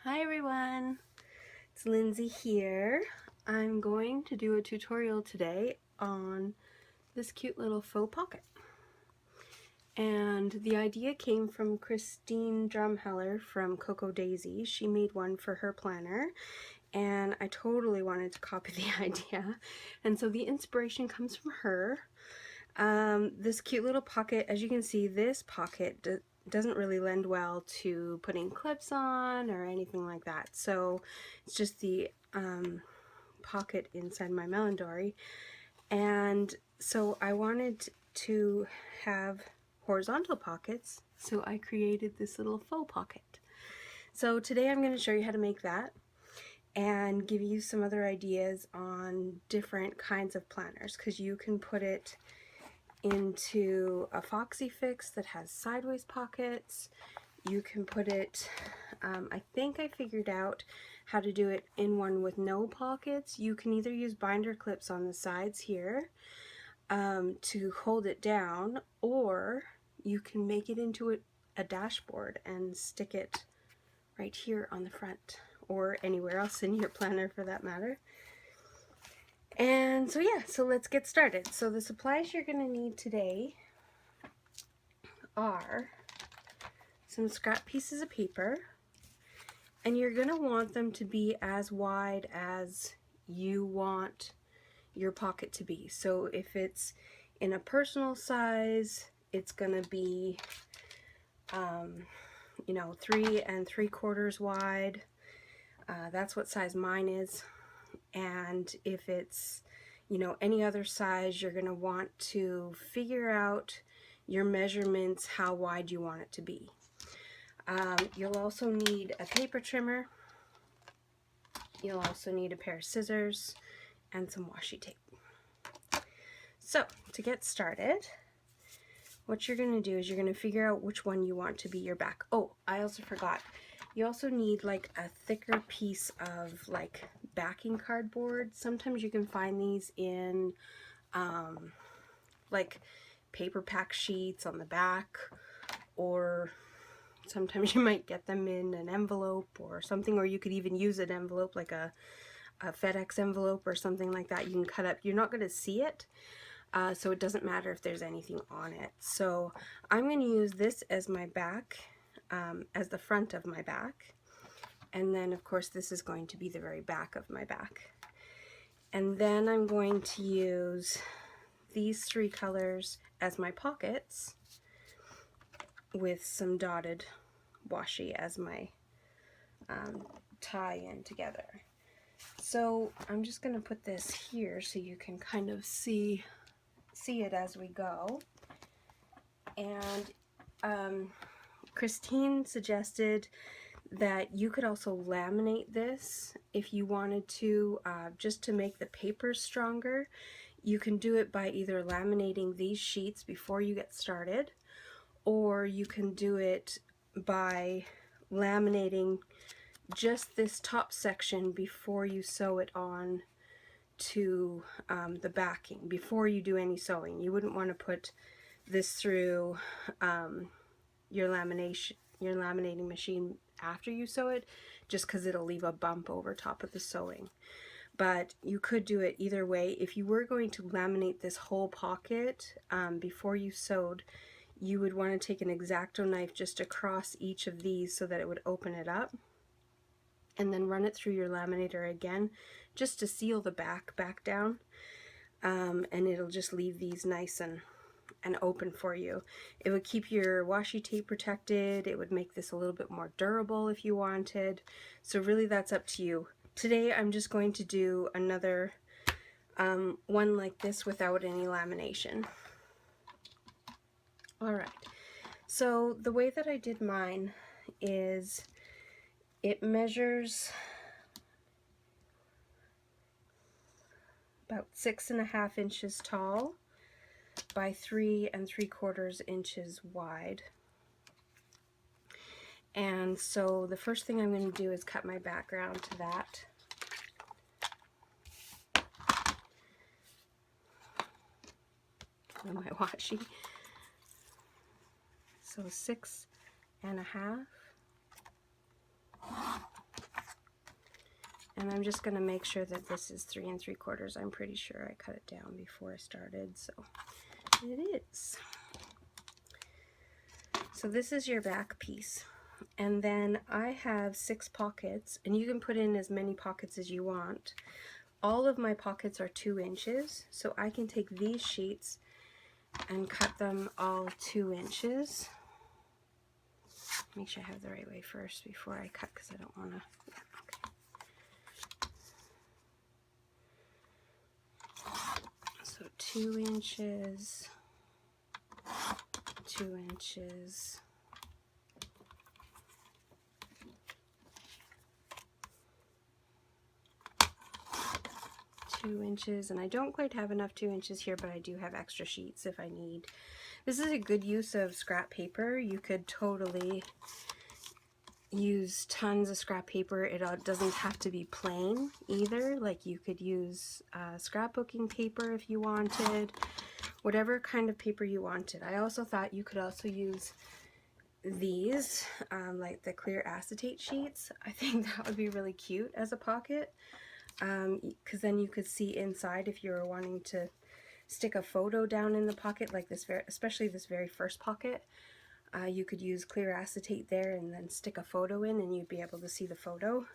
Hi everyone, it's Lindsay here. I'm going to do a tutorial today on this cute little faux pocket. And the idea came from Christine Drumheller from Coco Daisy. She made one for her planner and I totally wanted to copy the idea. And so the inspiration comes from her. This cute little pocket, as you can see, this pocket doesn't really lend well to putting clips on or anything like that. So it's just the pocket inside my melon dory. And so I wanted to have horizontal pockets, so I created this little faux pocket. So today I'm going to show you how to make that and give you some other ideas on different kinds of planners, because you can put it into a Foxy Fix that has sideways pockets. You can put it, I think I figured out how to do it in one with no pockets. You can either use binder clips on the sides here to hold it down, or you can make it into a dashboard and stick it right here on the front, or anywhere else in your planner for that matter. And so yeah, so let's get started. So the supplies you're going to need today are some scrap pieces of paper, and you're going to want them to be as wide as you want your pocket to be. So if it's in a personal size, it's going to be 3 3/4 wide. That's what size mine is. And if it's any other size, you're going to want to figure out your measurements, how wide you want it to be. You'll also need a paper trimmer. You'll also need a pair of scissors and some washi tape. So to get started, what you're going to do is you're going to figure out which one you want to be your back. Oh, I also forgot. You also need like a thicker piece of like backing cardboard. Sometimes you can find these in like paper pack sheets on the back, or sometimes you might get them in an envelope or something, or you could even use an envelope like a FedEx envelope or something like that. You can cut up. You're not going to see it, so it doesn't matter if there's anything on it. So I'm going to use this as my back, as the front of my back, and then of course this is going to be the very back of my back. And then I'm going to use these 3 colors as my pockets, with some dotted washi as my tie-in together. So I'm just going to put this here so you can kind of see it as we go. And Christine suggested that you could also laminate this if you wanted to, just to make the paper stronger. You can do it by either laminating these sheets before you get started, or you can do it by laminating just this top section before you sew it on to the backing, before you do any sewing. You wouldn't want to put this through your laminating machine after you sew it, just because it'll leave a bump over top of the sewing. But you could do it either way. If you were going to laminate this whole pocket before you sewed, you would want to take an X-Acto knife just across each of these so that it would open it up, and then run it through your laminator again just to seal the back down, and it'll just leave these nice and open for you. It would keep your washi tape protected. It would make this a little bit more durable if you wanted. So really that's up to you. Today I'm just going to do another one like this without any lamination. Alright, so the way that I did mine is it measures about 6.5 inches tall by 3 3/4 inches wide. And so the first thing I'm going to do is cut my background to that. And my washi. So 6.5. And I'm just going to make sure that this is 3 3/4. I'm pretty sure I cut it down before I started, so it is. So this is your back piece. And then I have 6 pockets, and you can put in as many pockets as you want. All of my pockets are 2 inches, so I can take these sheets and cut them all 2 inches. Make sure I have the right way first before I cut, because I don't want to. Okay. So 2 inches, 2 inches, 2 inches, and I don't quite have enough 2 inches here, but I do have extra sheets if I need. This is a good use of scrap paper. You could totally use tons of scrap paper. It doesn't have to be plain either. Like, you could use scrapbooking paper if you wanted, whatever kind of paper you wanted. I also thought you could also use these, like the clear acetate sheets. I think that would be really cute as a pocket, because then you could see inside if you were wanting to stick a photo down in the pocket, like this, especially this very first pocket. You could use clear acetate there and then stick a photo in, and you'd be able to see the photo.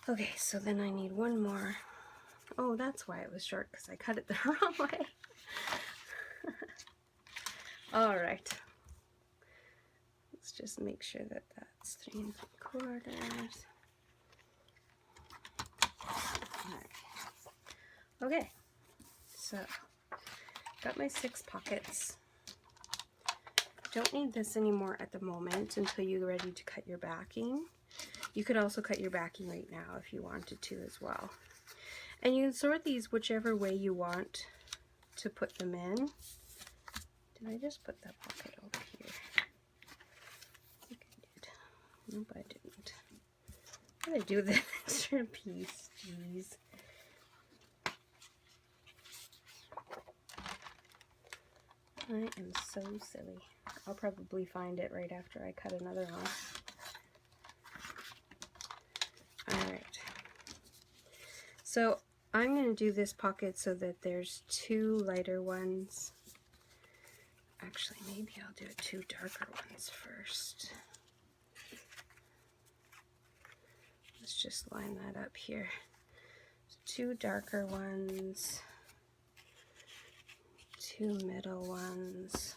Okay, so then I need one more. Oh, that's why it was short, because I cut it the wrong way. All right. Let's just make sure that that's 3 3/4. Okay, so got my 6 pockets. Don't need this anymore at the moment until you're ready to cut your backing. You could also cut your backing right now if you wanted to as well. And you can sort these whichever way you want to put them in. Did I just put that pocket over here? I think I did. Nope, I didn't. How did I do the extra piece? Jeez. I am so silly. I'll probably find it right after I cut another one. Alright. So I'm going to do this pocket so that there's 2 lighter ones. Actually, maybe I'll do 2 darker ones first. Let's just line that up here. So 2 darker ones, 2 middle ones,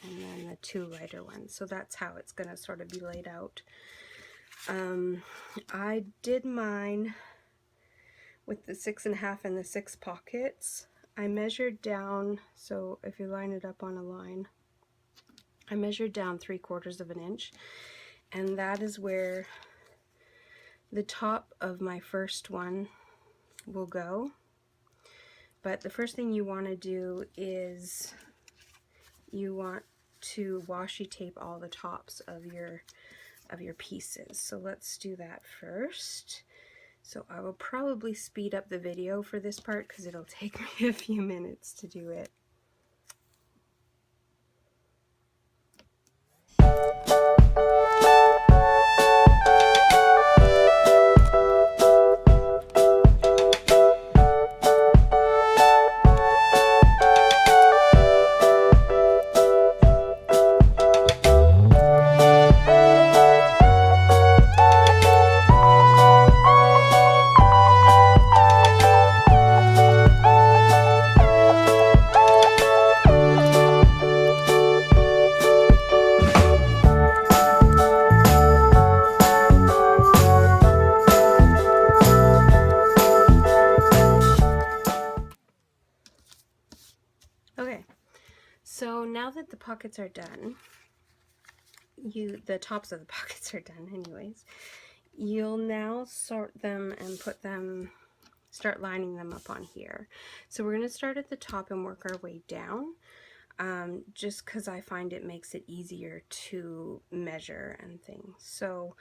and then the 2 lighter ones. So that's how it's going to sort of be laid out. I did mine with the 6.5 and the 6 pockets. I measured down, so if you line it up on a line, I measured down 3/4 of an inch, and that is where the top of my first one will go. But the first thing you want to do is you want to washi tape all the tops of your pieces. So let's do that first. So I will probably speed up the video for this part because it'll take me a few minutes to do it. Okay, so now that the pockets are done, the tops of the pockets are done anyways, you'll now sort them and start lining them up on here. So we're going to start at the top and work our way down, just because I find it makes it easier to measure and things. So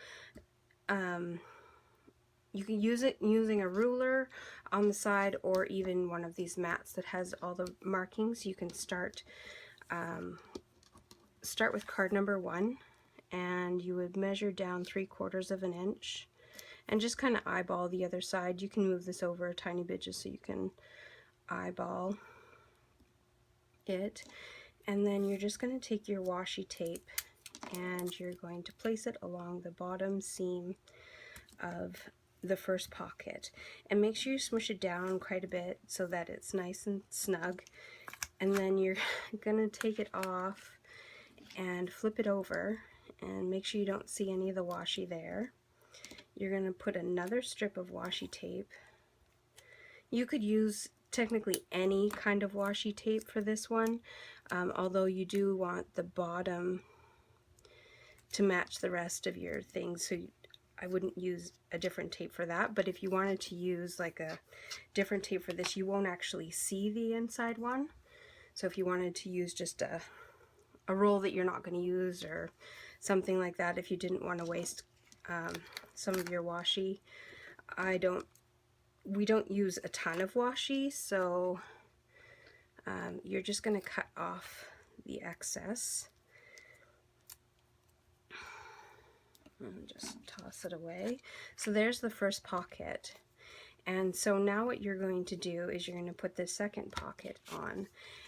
you can use it using a ruler on the side, or even one of these mats that has all the markings. You can start with card number 1 and you would measure down 3/4 of an inch and just kind of eyeball the other side. You can move this over a tiny bit just so you can eyeball it. And then you're just going to take your washi tape and you're going to place it along the bottom seam of the first pocket, and make sure you smush it down quite a bit so that it's nice and snug. And then you're gonna take it off and flip it over and make sure you don't see any of the washi there. You're gonna put another strip of washi tape. You could use technically any kind of washi tape for this one, although you do want the bottom to match the rest of your things, so I wouldn't use a different tape for that. But if you wanted to use like a different tape for this, you won't actually see the inside one. So if you wanted to use just a roll that you're not going to use or something like that, if you didn't want to waste some of your washi, we don't use a ton of washi, so you're just going to cut off the excess and just toss it away. So there's the first pocket. And so now what you're going to do is you're going to put the second pocket on,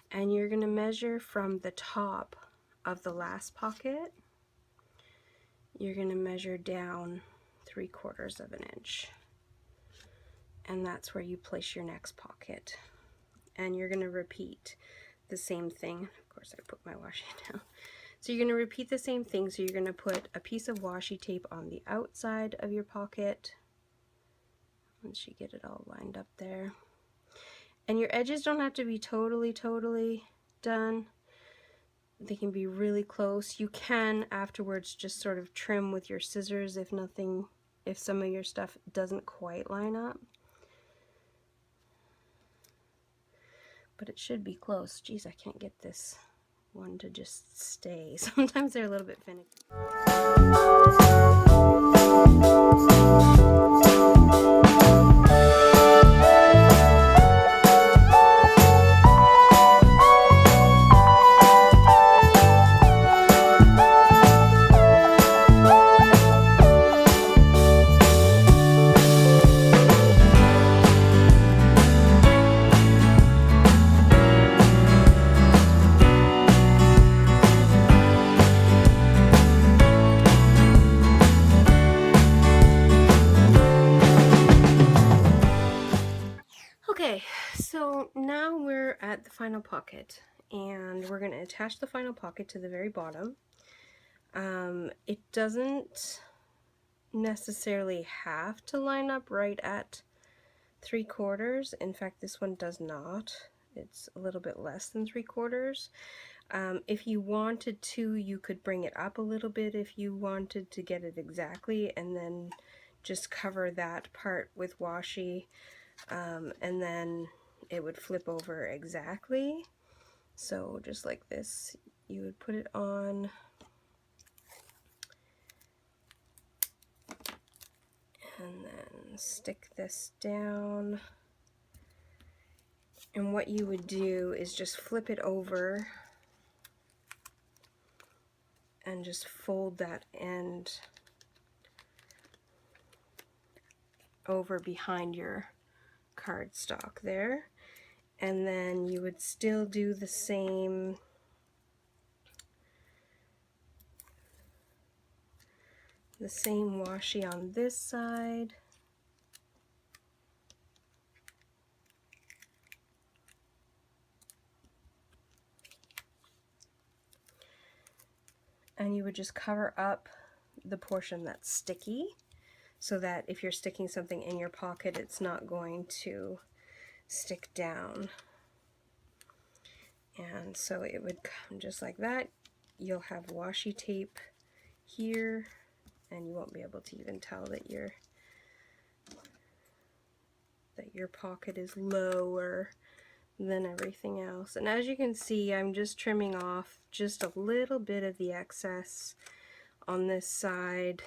and you're going to measure from the top of the last pocket. You're going to measure down 3/4 of an inch, and that's where you place your next pocket. And you're going to repeat the same thing. Of course I put my washi down. So you're going to repeat the same thing. So you're going to put a piece of washi tape on the outside of your pocket once you get it all lined up there. And your edges don't have to be totally done. They can be really close. You can afterwards just sort of trim with your scissors if some of your stuff doesn't quite line up. But it should be close. Geez, I can't get this one to just stay. Sometimes they're a little bit finicky. Okay, so now we're at the final pocket, and we're going to attach the final pocket to the very bottom. It doesn't necessarily have to line up right at 3/4. In fact, this one does not. It's a little bit less than 3/4. If you wanted to, you could bring it up a little bit if you wanted to get it exactly, and then just cover that part with washi. And then it would flip over exactly. So just like this, you would put it on, and then stick this down. And what you would do is just flip it over and just fold that end over behind your cardstock there, and then you would still do the same washi on this side, and you would just cover up the portion that's sticky, so that if you're sticking something in your pocket, it's not going to stick down. And so it would come just like that. You'll have washi tape here, and you won't be able to even tell that your pocket is lower than everything else. And as you can see, I'm just trimming off just a little bit of the excess on this side.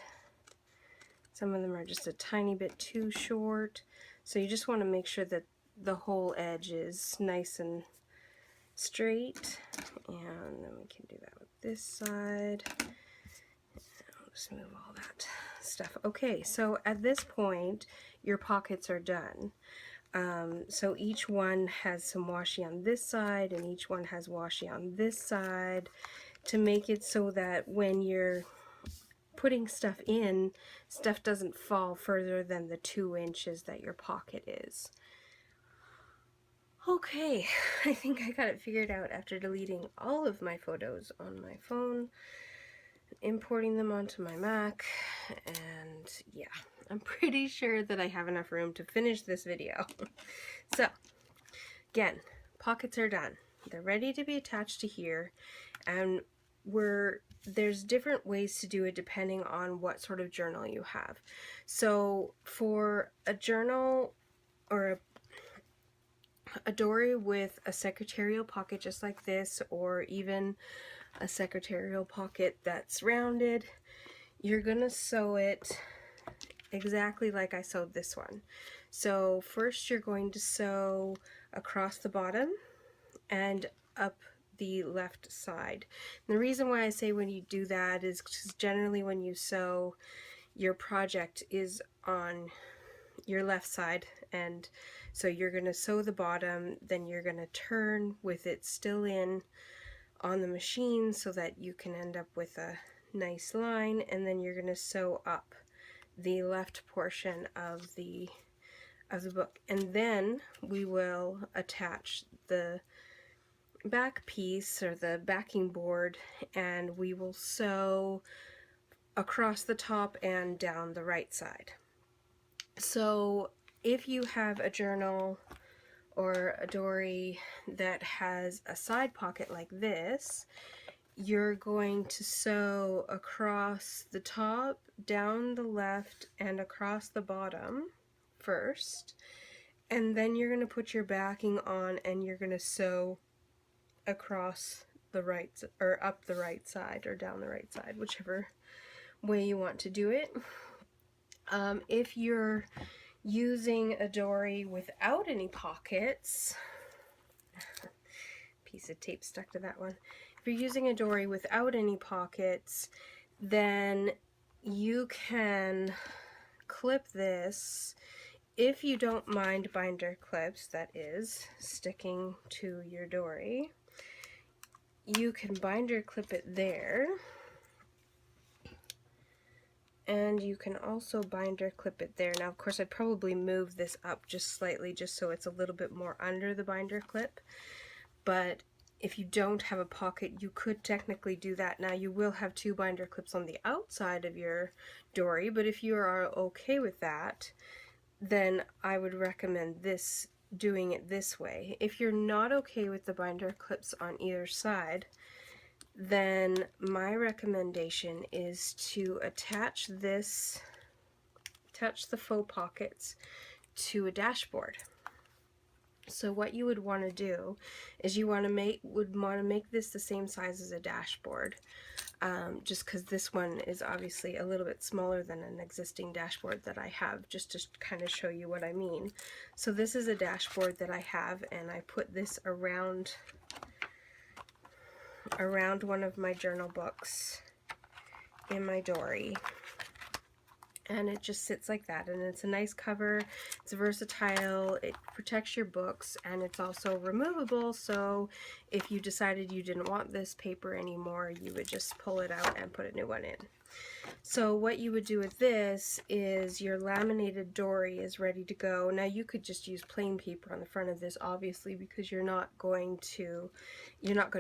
Some of them are just a tiny bit too short, so you just want to make sure that the whole edge is nice and straight. And then we can do that with this side. just move all that stuff. Okay, so at this point, your pockets are done. So each one has some washi on this side, and each one has washi on this side, to make it so that when you're putting stuff in, stuff doesn't fall further than the 2 inches that your pocket is. Okay, I think I got it figured out after deleting all of my photos on my phone, importing them onto my Mac, and yeah, I'm pretty sure that I have enough room to finish this video. So, again, pockets are done. They're ready to be attached to here, and there's different ways to do it depending on what sort of journal you have. So for a journal or a dory with a secretarial pocket just like this, or even a secretarial pocket that's rounded, you're gonna sew it exactly like I sewed this one. So first you're going to sew across the bottom and up the left side. And the reason why I say when you do that is because generally when you sew, your project is on your left side, and so you're going to sew the bottom, then you're going to turn with it still in on the machine so that you can end up with a nice line, and then you're going to sew up the left portion of the book, and then we will attach the back piece or the backing board, and we will sew across the top and down the right side. So if you have a journal or a dory that has a side pocket like this, you're going to sew across the top, down the left, and across the bottom first, and then you're going to put your backing on and you're going to sew across the right, or up the right side or down the right side, whichever way you want to do it. If you're using a dory without any pockets, piece of tape stuck to that one. If you're using a dory without any pockets, then you can clip this, if you don't mind binder clips, that is, sticking to your dory. You can binder clip it there, and you can also binder clip it there. Now, of course, I'd probably move this up just slightly just so it's a little bit more under the binder clip, but if you don't have a pocket, you could technically do that. Now, you will have 2 binder clips on the outside of your dory, but if you are okay with that, then I would recommend doing it this way. If you're not okay with the binder clips on either side, then my recommendation is to attach the faux pockets to a dashboard. So what you would want to do is you want to make this the same size as a dashboard, just because this one is obviously a little bit smaller than an existing dashboard that I have, just to kind of show you what I mean. So this is a dashboard that I have, and I put this around one of my journal books in my dory, and it just sits like that, and it's a nice cover, it's versatile, it protects your books, and it's also removable, so if you decided you didn't want this paper anymore, you would just pull it out and put a new one in. So what you would do with this is your laminated dory is ready to go. Now you could just use plain paper on the front of this, obviously, because you're not going to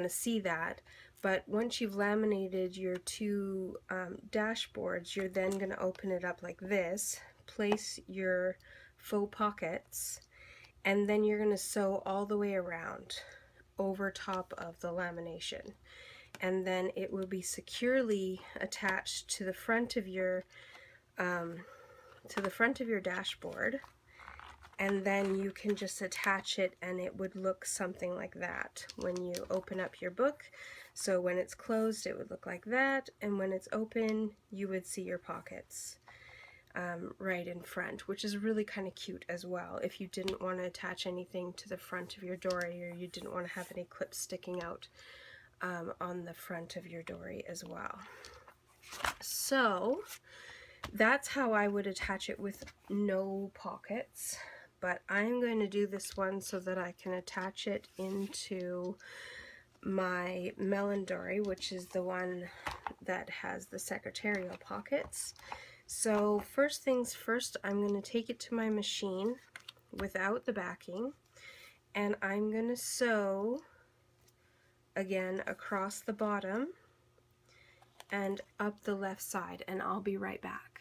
see that. But once you've laminated your 2 dashboards, you're then going to open it up like this, place your faux pockets, and then you're going to sew all the way around over top of the lamination. And then it will be securely attached to the front of your dashboard, and then you can just attach it, and it would look something like that when you open up your book. So when it's closed, it would look like that, and when it's open, you would see your pockets right in front, which is really kind of cute as well if you didn't want to attach anything to the front of your dory, or you didn't want to have any clips sticking out on the front of your dory as well. So that's how I would attach it with no pockets, but I'm going to do this one so that I can attach it into my melon dory, which is the one that has the secretarial pockets. So first things first, I'm going to take it to my machine without the backing, and I'm going to sew again across the bottom and up the left side, and I'll be right back.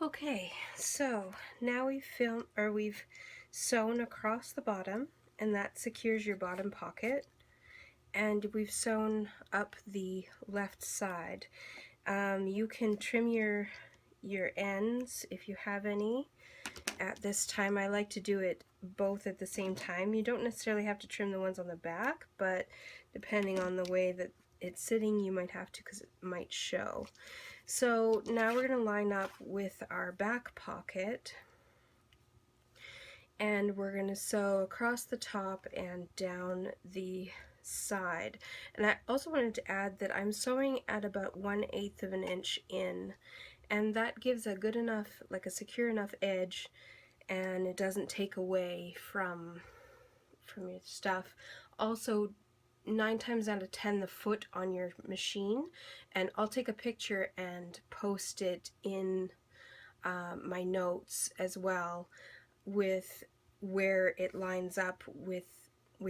Okay, so now we've sewn across the bottom, and that secures your bottom pocket, and we've sewn up the left side. You can trim your ends if you have any. At this time, I like to do it both at the same time. You don't necessarily have to trim the ones on the back, but depending on the way that it's sitting, you might have to because it might show. So now we're going to line up with our back pocket, and we're going to sew across the top and down the side. And I also wanted to add that I'm sewing at about 1/8 of an inch in, and that gives a good enough, like a secure enough edge, and it doesn't take away from your stuff. Also, 9 times out of 10 the foot on your machine, and I'll take a picture and post it in my notes as well, with where it lines up with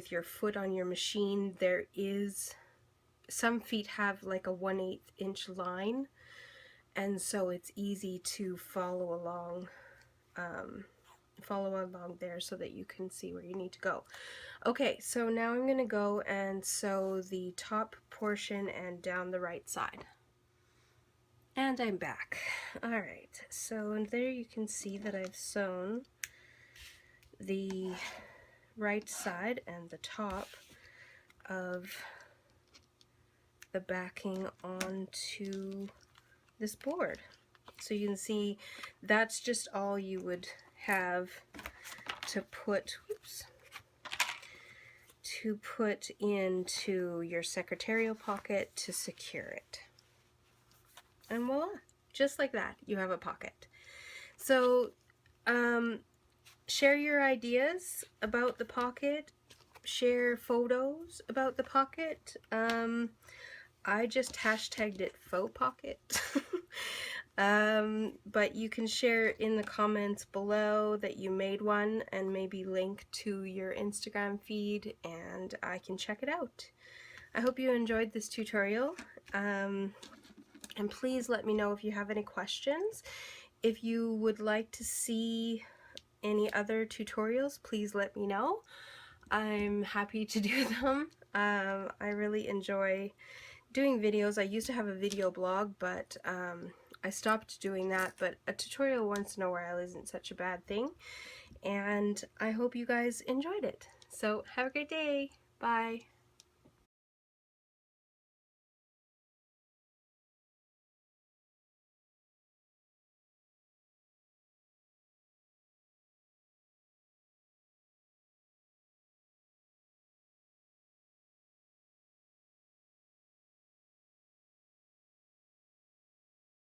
your foot on your machine. There is, some feet have like a 1/8 inch line, and so it's easy to follow along there so that you can see where you need to go. Okay, so now I'm going to go and sew the top portion and down the right side. And I'm back. Alright, so there you can see that I've sewn the right side and the top of the backing onto this board. So you can see that's just all you would have to put, into your secretarial pocket to secure it. And voila, just like that, you have a pocket. So share your ideas about the pocket, share photos about the pocket. I just hashtagged it Faux Pocket. But you can share in the comments below that you made one, and maybe link to your Instagram feed, and I can check it out. I hope you enjoyed this tutorial, and please let me know if you have any questions. If you would like to see any other tutorials, please let me know. I'm happy to do them. I really enjoy doing videos. I used to have a video blog, but I stopped doing that, but a tutorial once in a while isn't such a bad thing, and I hope you guys enjoyed it. So have a great day. Bye.